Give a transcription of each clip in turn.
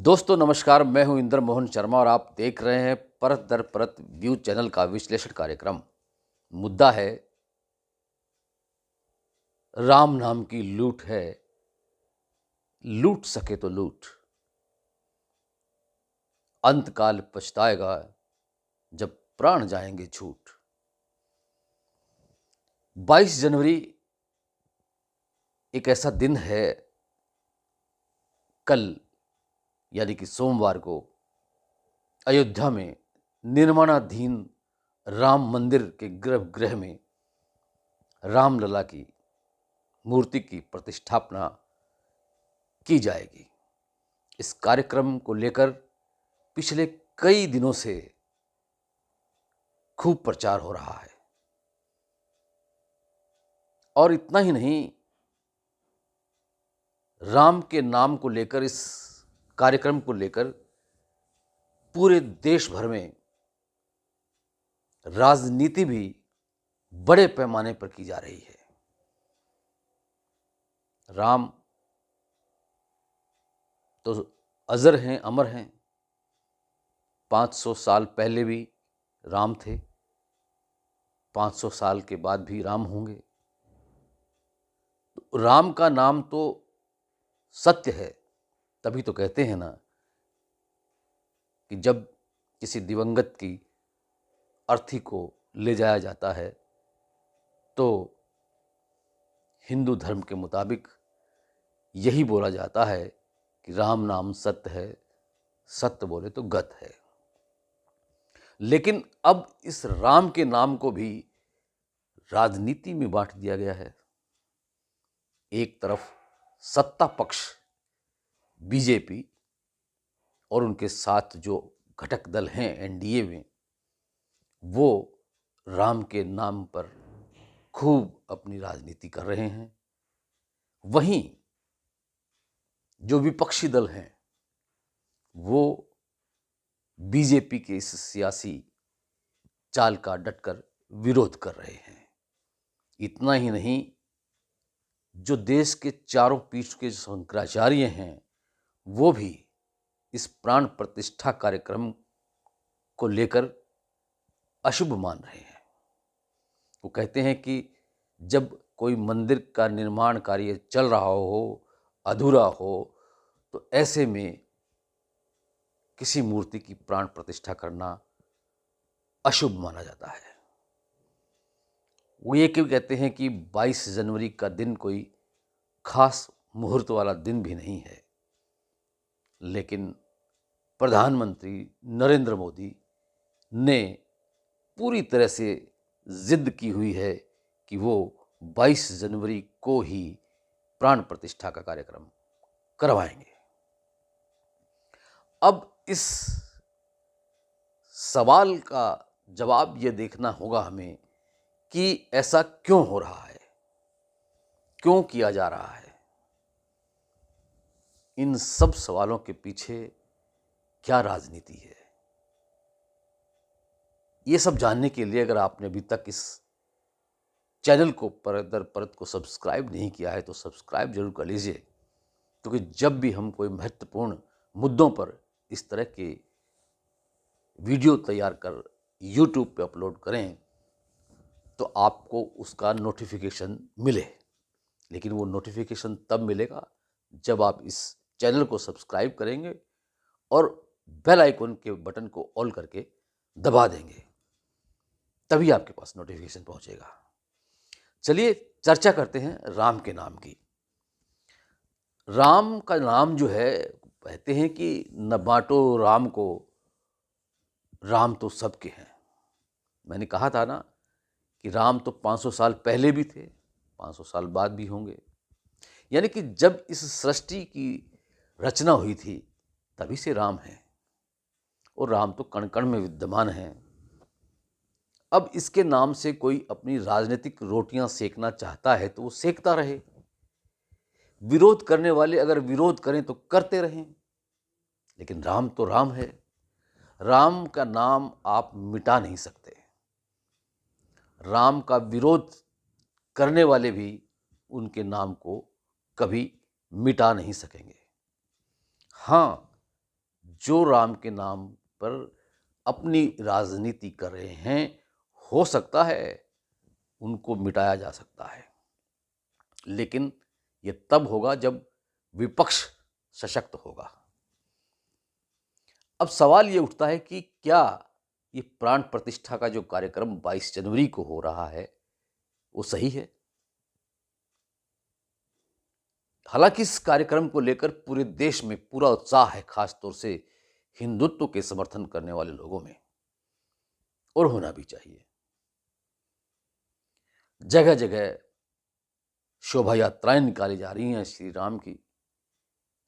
दोस्तों नमस्कार, मैं हूं इंद्र मोहन शर्मा और आप देख रहे हैं परत दर परत व्यू चैनल का विश्लेषण कार्यक्रम। मुद्दा है राम नाम की लूट है, लूट सके तो लूट, अंतकाल पछताएगा जब प्राण जाएंगे छूट। 22 जनवरी एक ऐसा दिन है, कल यानी कि सोमवार को अयोध्या में निर्माणाधीन राम मंदिर के गर्भगृह में रामलला की मूर्ति की प्रतिष्ठापना की जाएगी। इस कार्यक्रम को लेकर पिछले कई दिनों से खूब प्रचार हो रहा है और इतना ही नहीं, राम के नाम को लेकर, इस कार्यक्रम को लेकर पूरे देश भर में राजनीति भी बड़े पैमाने पर की जा रही है। राम तो अजर हैं, अमर हैं। 500 साल पहले भी राम थे, 500 साल के बाद भी राम होंगे। तो राम का नाम तो सत्य है, तभी तो कहते हैं ना कि जब किसी दिवंगत की अर्थी को ले जाया जाता है तो हिंदू धर्म के मुताबिक यही बोला जाता है कि राम नाम सत्य है, सत्य बोले तो गत है। लेकिन अब इस राम के नाम को भी राजनीति में बांट दिया गया है। एक तरफ सत्ता पक्ष बीजेपी और उनके साथ जो घटक दल हैं एनडीए में, वो राम के नाम पर खूब अपनी राजनीति कर रहे हैं। वहीं जो विपक्षी दल हैं वो बीजेपी के इस सियासी चाल का डटकर विरोध कर रहे हैं। इतना ही नहीं, जो देश के चारों पीठ के शंकराचार्य हैं वो भी इस प्राण प्रतिष्ठा कार्यक्रम को लेकर अशुभ मान रहे हैं। वो कहते हैं कि जब कोई मंदिर का निर्माण कार्य चल रहा हो, अधूरा हो, तो ऐसे में किसी मूर्ति की प्राण प्रतिष्ठा करना अशुभ माना जाता है। वो ये क्यों कहते हैं कि 22 जनवरी का दिन कोई खास मुहूर्त वाला दिन भी नहीं है, लेकिन प्रधानमंत्री नरेंद्र मोदी ने पूरी तरह से जिद की हुई है कि वो 22 जनवरी को ही प्राण प्रतिष्ठा का कार्यक्रम करवाएंगे। अब इस सवाल का जवाब ये देखना होगा हमें कि ऐसा क्यों हो रहा है, क्यों किया जा रहा है। इन सब सवालों के पीछे क्या राजनीति है, ये सब जानने के लिए अगर आपने अभी तक इस चैनल को परत दर परत को सब्सक्राइब नहीं किया है तो सब्सक्राइब जरूर कर लीजिए, क्योंकि जब भी हम कोई महत्वपूर्ण मुद्दों पर इस तरह के वीडियो तैयार कर YouTube पे अपलोड करें तो आपको उसका नोटिफिकेशन मिले। लेकिन वो नोटिफिकेशन तब मिलेगा जब आप इस चैनल को सब्सक्राइब करेंगे और बेल आइकन के बटन को ऑल करके दबा देंगे, तभी आपके पास नोटिफिकेशन पहुंचेगा। चलिए चर्चा करते हैं राम के नाम की। राम का नाम जो है, कहते हैं कि न बांटो राम को, राम तो सबके हैं। मैंने कहा था ना कि राम तो 500 साल पहले भी थे, 500 साल बाद भी होंगे। यानी कि जब इस सृष्टि की रचना हुई थी तभी से राम हैं, और राम तो कण कण में विद्यमान हैं। अब इसके नाम से कोई अपनी राजनीतिक रोटियां सेकना चाहता है तो वो सेकता रहे। विरोध करने वाले अगर विरोध करें तो करते रहें, लेकिन राम तो राम है। राम का नाम आप मिटा नहीं सकते। राम का विरोध करने वाले भी उनके नाम को कभी मिटा नहीं सकेंगे। हाँ, जो राम के नाम पर अपनी राजनीति कर रहे हैं, हो सकता है उनको मिटाया जा सकता है, लेकिन ये तब होगा जब विपक्ष सशक्त होगा। अब सवाल ये उठता है कि क्या ये प्राण प्रतिष्ठा का जो कार्यक्रम 22 जनवरी को हो रहा है वो सही है? हालांकि इस कार्यक्रम को लेकर पूरे देश में पूरा उत्साह है, खासतौर से हिंदुत्व के समर्थन करने वाले लोगों में, और होना भी चाहिए। जगह जगह शोभा यात्राएं निकाली जा रही हैं, श्री राम की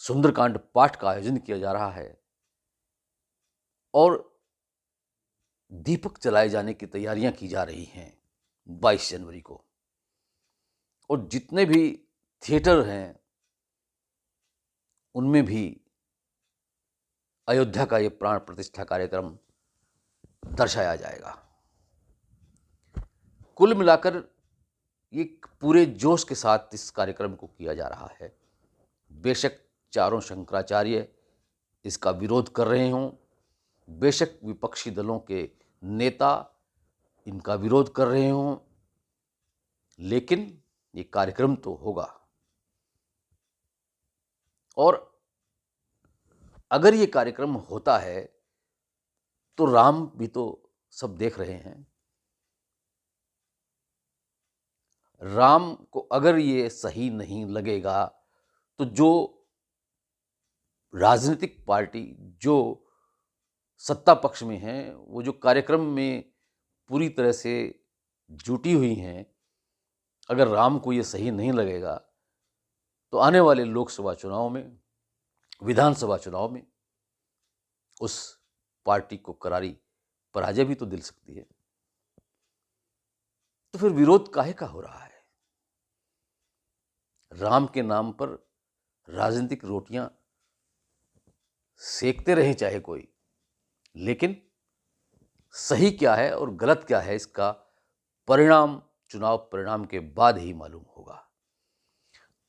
सुंदरकांड पाठ का आयोजन किया जा रहा है और दीपक जलाए जाने की तैयारियां की जा रही हैं 22 जनवरी को। और जितने भी थिएटर हैं उनमें भी अयोध्या का ये प्राण प्रतिष्ठा कार्यक्रम दर्शाया जाएगा। कुल मिलाकर ये पूरे जोश के साथ इस कार्यक्रम को किया जा रहा है। बेशक चारों शंकराचार्य इसका विरोध कर रहे हों, बेशक विपक्षी दलों के नेता इनका विरोध कर रहे हों, लेकिन ये कार्यक्रम तो होगा। और अगर ये कार्यक्रम होता है तो राम भी तो सब देख रहे हैं। राम को अगर ये सही नहीं लगेगा तो जो राजनीतिक पार्टी जो सत्ता पक्ष में है, वो जो कार्यक्रम में पूरी तरह से जुटी हुई हैं, अगर राम को ये सही नहीं लगेगा तो आने वाले लोकसभा चुनाव में, विधानसभा चुनाव में उस पार्टी को करारी पराजय भी तो दिल सकती है। तो फिर विरोध काहे का हो रहा है? राम के नाम पर राजनीतिक रोटियां सेकते रहे चाहे कोई, लेकिन सही क्या है और गलत क्या है इसका परिणाम चुनाव परिणाम के बाद ही मालूम होगा।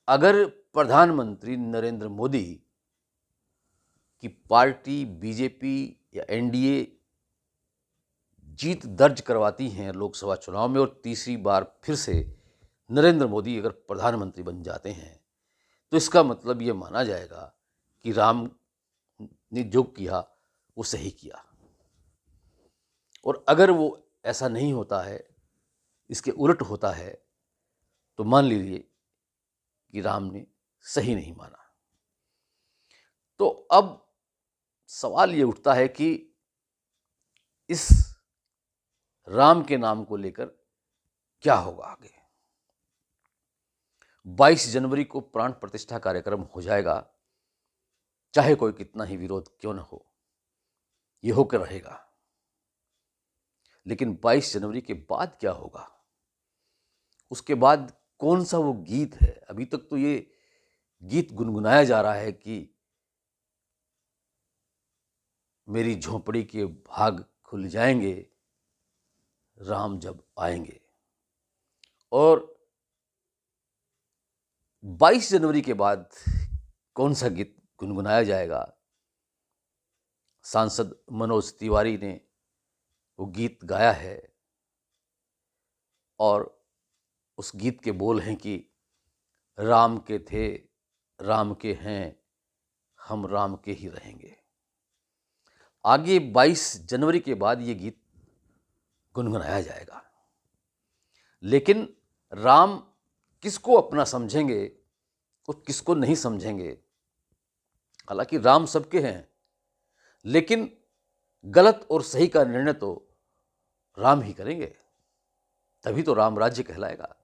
अगर प्रधानमंत्री नरेंद्र मोदी की पार्टी बीजेपी या एनडीए जीत दर्ज करवाती हैं लोकसभा चुनाव में और तीसरी बार फिर से नरेंद्र मोदी अगर प्रधानमंत्री बन जाते हैं, तो इसका मतलब ये माना जाएगा कि राम ने जो किया वो सही किया। और अगर वो ऐसा नहीं होता है, इसके उलट होता है, तो मान लीजिए कि राम ने सही नहीं माना। तो अब सवाल ये उठता है कि इस राम के नाम को लेकर क्या होगा आगे। 22 जनवरी को प्राण प्रतिष्ठा कार्यक्रम हो जाएगा, चाहे कोई कितना ही विरोध क्यों न हो, ये होकर रहेगा। लेकिन 22 जनवरी के बाद क्या होगा? उसके बाद कौन सा वो गीत है? अभी तक तो ये गीत गुनगुनाया जा रहा है कि मेरी झोंपड़ी के भाग खुल जाएंगे राम जब आएंगे। और 22 जनवरी के बाद कौन सा गीत गुनगुनाया जाएगा? सांसद मनोज तिवारी ने वो गीत गाया है और उस गीत के बोल हैं कि राम के थे, राम के हैं, हम राम के ही रहेंगे। आगे 22 जनवरी के बाद ये गीत गुनगुनाया जाएगा। लेकिन राम किसको अपना समझेंगे और किसको नहीं समझेंगे? हालांकि राम सबके हैं, लेकिन गलत और सही का निर्णय तो राम ही करेंगे, तभी तो राम राज्य कहलाएगा।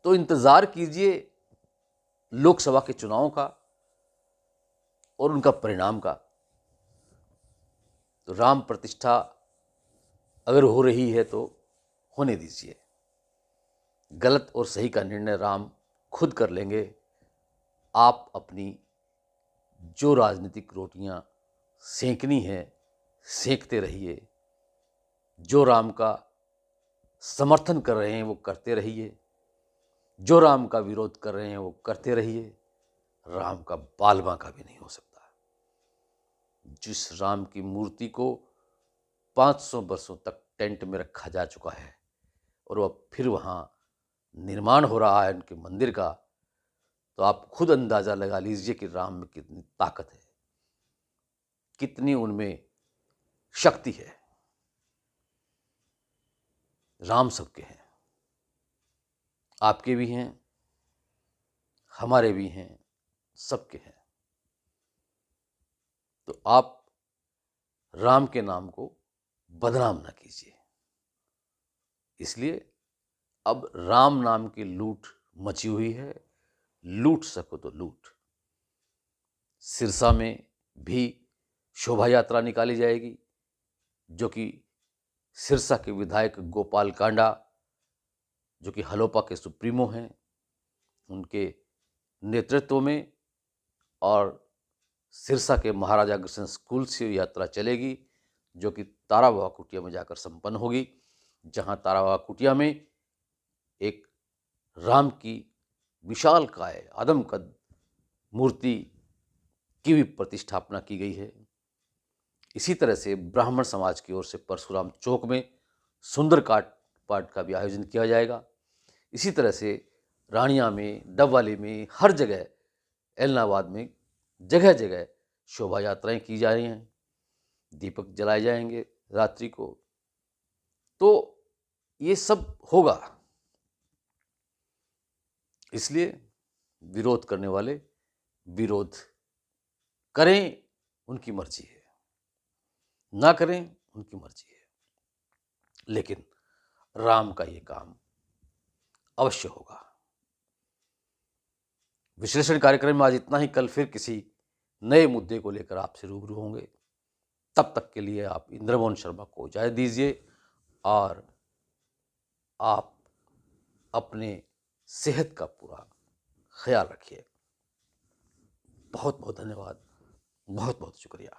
तो इंतजार कीजिए लोकसभा के चुनाव का और उनका परिणाम का। तो राम प्रतिष्ठा अगर हो रही है तो होने दीजिए। गलत और सही का निर्णय राम खुद कर लेंगे। आप अपनी जो राजनीतिक रोटियां सेंकनी है सेंकते रहिए। जो राम का समर्थन कर रहे हैं वो करते रहिए, जो राम का विरोध कर रहे हैं वो करते रहिए। राम का बाल बांका भी नहीं हो सकता। जिस राम की मूर्ति को 500 वर्षों तक टेंट में रखा जा चुका है और वह फिर वहाँ निर्माण हो रहा है उनके मंदिर का, तो आप खुद अंदाज़ा लगा लीजिए कि राम में कितनी ताकत है, कितनी उनमें शक्ति है। राम सबके हैं, आपके भी हैं, हमारे भी हैं, सबके हैं। तो आप राम के नाम को बदनाम ना कीजिए। इसलिए अब राम नाम की लूट मची हुई है, लूट सको तो लूट। सिरसा में भी शोभा यात्रा निकाली जाएगी, जो कि सिरसा के विधायक गोपाल कांडा, जो कि हलोपा के सुप्रीमो हैं, उनके नेतृत्व में, और सिरसा के महाराजा अग्रसेन स्कूल से यात्रा चलेगी, जो कि तारा बाबा कुटिया में जाकर संपन्न होगी, जहां तारा बाबा कुटिया में एक राम की विशालकाय आदमकद मूर्ति की भी प्रतिष्ठापना की गई है। इसी तरह से ब्राह्मण समाज की ओर से परशुराम चौक में सुंदरकांड पाठ का भी आयोजन किया जाएगा। इसी तरह से रानिया में, डबवाली में, हर जगह, एलनाबाद में जगह जगह शोभा यात्राएं की जा रही हैं, दीपक जलाए जाएंगे रात्रि को। तो ये सब होगा। इसलिए विरोध करने वाले विरोध करें, उनकी मर्जी है, ना करें उनकी मर्जी है, लेकिन राम का ये काम अवश्य होगा। विश्लेषण कार्यक्रम में आज इतना ही। कल फिर किसी नए मुद्दे को लेकर आपसे रूबरू होंगे। तब तक के लिए आप इंद्रमोहन शर्मा को इजाज़त दीजिए और आप अपने सेहत का पूरा ख्याल रखिए। बहुत बहुत धन्यवाद, बहुत बहुत शुक्रिया।